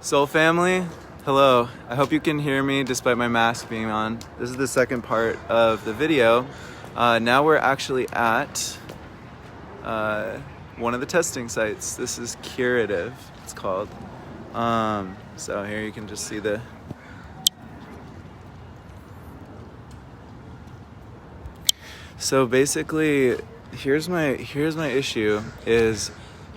Soul family, hello. I hope you can hear me despite my mask being on. This is the second part of the video. Now we're actually at one of the testing sites. This is Curative, it's called. So here you can just see the... So basically, here's my issue is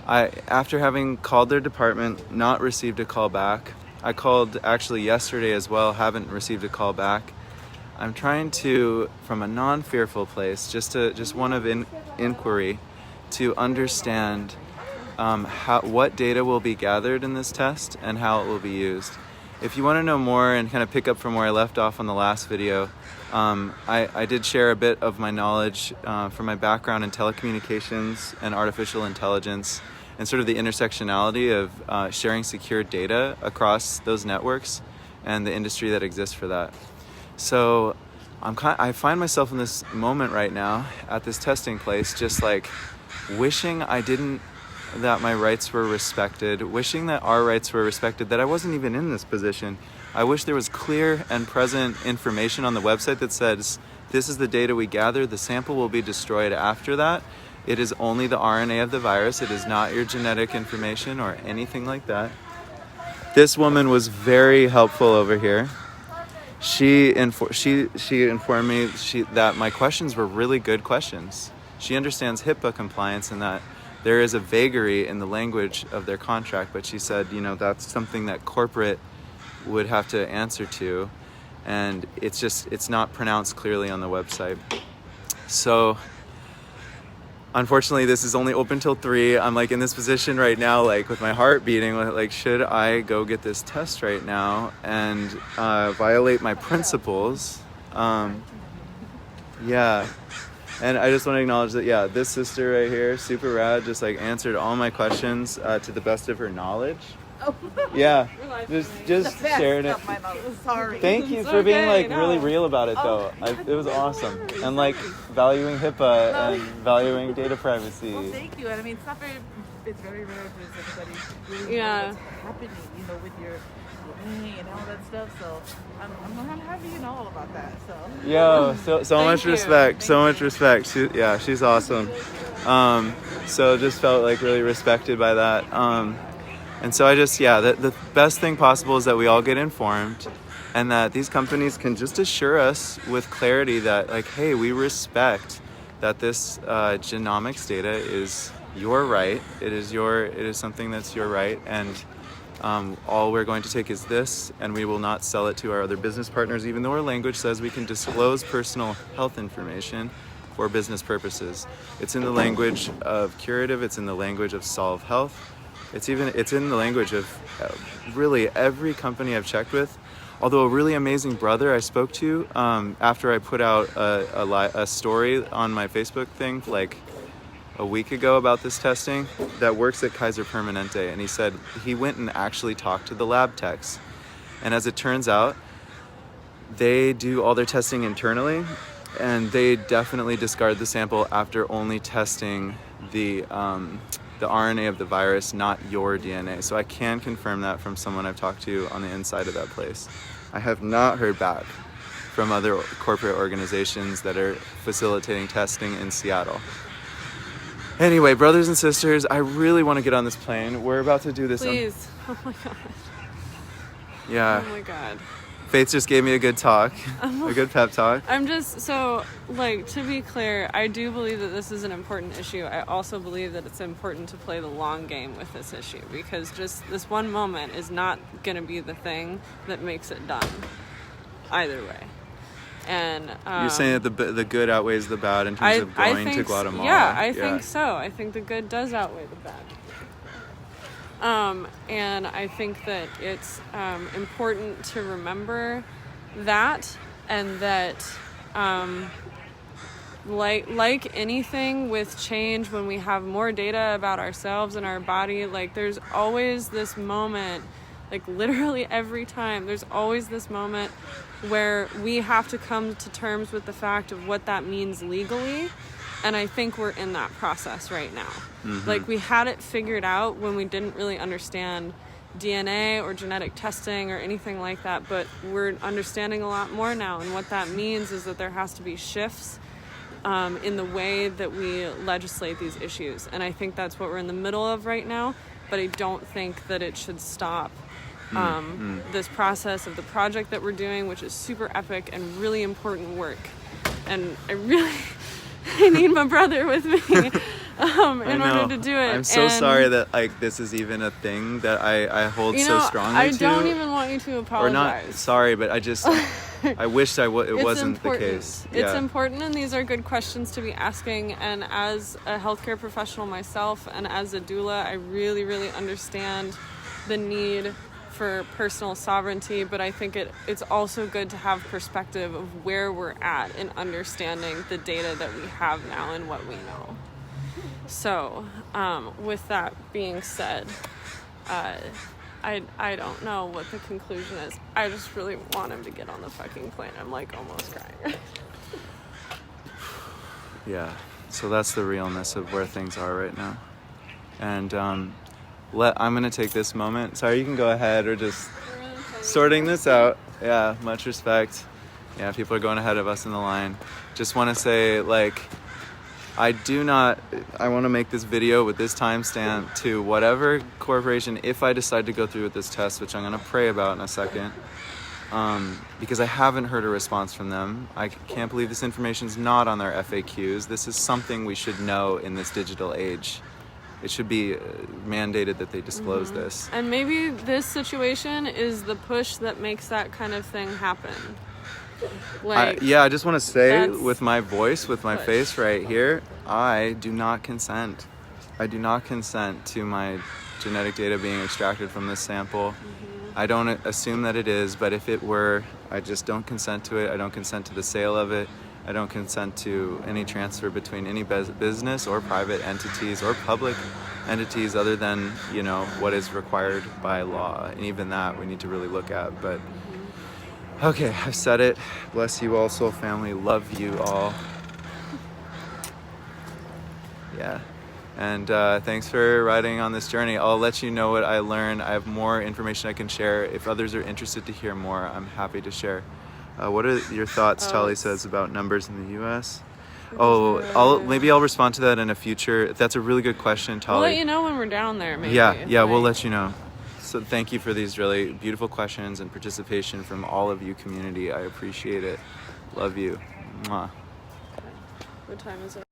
after having called their department, not received a call back. I called actually yesterday as well, haven't received a call back. I'm trying to, from a non-fearful place, just one of inquiry, to understand what data will be gathered in this test and how it will be used. If you want to know more and kind of pick up from where I left off on the last video, I did share a bit of my knowledge from my background in telecommunications and artificial intelligence and sort of the intersectionality of sharing secure data across those networks and the industry that exists for that. So I find myself in this moment right now at this testing place, just like wishing that my rights were respected, wishing that our rights were respected, that I wasn't even in this position. I wish there was clear and present information on the website that says, this is the data we gather, the sample will be destroyed after that. It is only the RNA of the virus, it is not your genetic information or anything like that. This woman was very helpful over here. She informed me that my questions were really good questions. She understands HIPPA compliance and that there is a vagary in the language of their contract, but she said, that's something that corporate would have to answer to, and it's not pronounced clearly on the website. So unfortunately, this is only open till 3. I'm like in this position right now, like with my heart beating, like should I go get this test right now and violate my principles? Yeah. And I just want to acknowledge that, this sister right here, super rad, just like answered all my questions to the best of her knowledge. Oh. Yeah, just sharing it. Sorry. Thank you for being really real about it though. It was awesome. And like valuing HIPAA and valuing data privacy. Well, thank you. And I mean, it's very rare for everybody really know what's happening, with your and all that stuff. So I'm happy you know all about that. So. Yo, so much respect. So much respect. She's awesome. So just felt like really respected by that. And so the best thing possible is that we all get informed and that these companies can just assure us with clarity that like, hey, we respect that this genomics data is your right. It is something that's your right. And all we're going to take is this, and we will not sell it to our other business partners, even though our language says we can disclose personal health information for business purposes. It's in the language of Curative. It's in the language of Solve Health. It's in the language of really every company I've checked with. Although a really amazing brother I spoke to after I put out a story on my Facebook thing like a week ago about this testing that works at Kaiser Permanente, and he said he went and actually talked to the lab techs, and as it turns out, they do all their testing internally, and they definitely discard the sample after only testing the RNA of the virus, not your DNA. So I can confirm that from someone I've talked to on the inside of that place. I have not heard back from other corporate organizations that are facilitating testing in Seattle. Anyway, brothers and sisters, I really want to get on this plane. We're about to do this. Please. Oh my God. Yeah. Oh my God. Faith just gave me a good talk, a good pep talk. I'm just, to be clear, I do believe that this is an important issue. I also believe that it's important to play the long game with this issue, because just this one moment is not going to be the thing that makes it done either way. And you're saying that the good outweighs the bad in terms of going to Guatemala? Yeah, I think so. I think the good does outweigh the bad. And I think that it's important to remember that, and that like anything with change, when we have more data about ourselves and our body, like there's always this moment, like literally every time, there's always this moment where we have to come to terms with the fact of what that means legally. And I think we're in that process right now. Mm-hmm. Like we had it figured out when we didn't really understand DNA or genetic testing or anything like that, but we're understanding a lot more now, and what that means is that there has to be shifts in the way that we legislate these issues, and I think that's what we're in the middle of right now, but I don't think that it should stop this process of the project that we're doing, which is super epic and really important work, and I really I need my brother with me in order to do it. I'm so sorry that like this is even a thing that I hold so strongly I to. don't even want you to apologize. Or not sorry, but I just I wished it wasn't the case. It's important, and these are good questions to be asking. And as a healthcare professional myself, and as a doula, I really, really understand the need for personal sovereignty, but I think it's also good to have perspective of where we're at in understanding the data that we have now and what we know. So, with that being said, I don't know what the conclusion is. I just really want him to get on the fucking plane. I'm like almost crying. Yeah, so that's the realness of where things are right now. And I'm gonna take this moment. Sorry, you can go ahead, or just sorting this out. Yeah, much respect. Yeah, people are going ahead of us in the line. Just want to say, like, I want to make this video with this timestamp to whatever corporation, if I decide to go through with this test, which I'm gonna pray about in a second, because I haven't heard a response from them. I can't believe this information's not on their FAQs. This is something we should know in this digital age. It should be mandated that they disclose this. And maybe this situation is the push that makes that kind of thing happen. Like, I just want to say with my voice, with my face right here, I do not consent. I do not consent to my genetic data being extracted from this sample. I don't assume that it is, but if it were, I just don't consent to it. I don't consent to the sale of it. I don't consent to any transfer between any business or private entities or public entities other than, what is required by law. And even that we need to really look at. But okay, I've said it. Bless you all, soul family. Love you all. Yeah. And thanks for riding on this journey. I'll let you know what I learned. I have more information I can share. If others are interested to hear more, I'm happy to share. What are your thoughts, Tali says, about numbers in the U.S.? Maybe I'll respond to that in a future. That's a really good question, Tali. We'll let you know when we're down there, maybe. Yeah, we'll let you know. So thank you for these really beautiful questions and participation from all of you, community. I appreciate it. Love you. Mwah. What time is it?